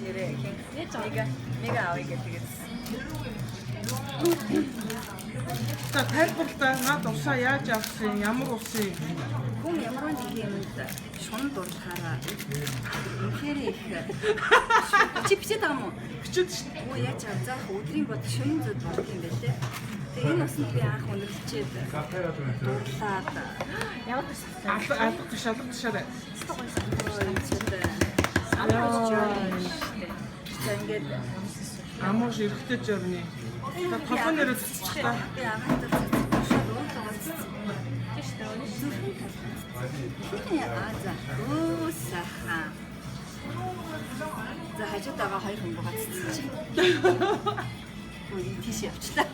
нэрээ хин мега авъя гэдэг. За тайлбарлаа над усаа яаж авсан ямар усын Хүн ямар нэг юмд шун дурлахаараа үнэхээр их чипчээд байгаа юм уу? бичээд шүү дээ. Оо яаж заах өдрийн бод шөнийн зэд болд юм байлээ. Тэгээ энэ усанд би анх үнэрлжээд дурлаад Ямар ч салтай. Алгадчихараа. За ингээд Амууш эрэхтэй жорны. За толгой нэрээ цэцчихлээ. би анхаарал цэцчихсэн уурлаа. За сайхан. За хажууд байгаа хоёр хүн байгаа цэцчих. Ой тийш явчлаа.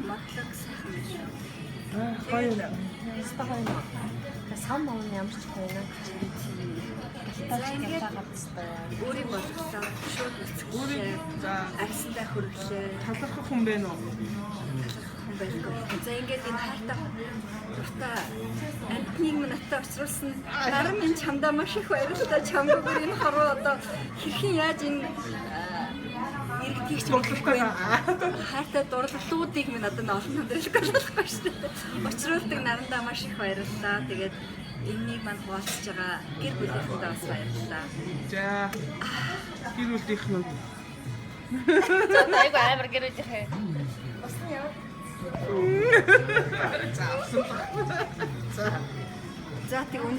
Матлаг сайхан биш. Хоёр. Стахай юм. Сам мөн ямар ч байна. За ингээд өөрийн бодлоо шууд Өөрийн за арьсандаа хөрвлээ. талархах хүн байна уу? За ингээд энэ хайтаа дуртай амтныг надад орчруулсан дараа минь чамдаа маш их баярлалаа. Чамд бүр энэ хороо одоо хэрхэн яаж энэ иргэдийг ч бодлохгүй хайртай дурлалуудыг минь одоо олон хүндрэлгүй болохгүй шүү дээ. Учруулдаг нарандаа маш их баярлалаа. Тэгээд энэнийг манд хуваалцж байгаа гэр бүлийнхэнтэй бас баярлалаа. За гэр бүлийнхэн нь За айгу амар гэрэлтэй. Босны яа. за авсан. За За тэг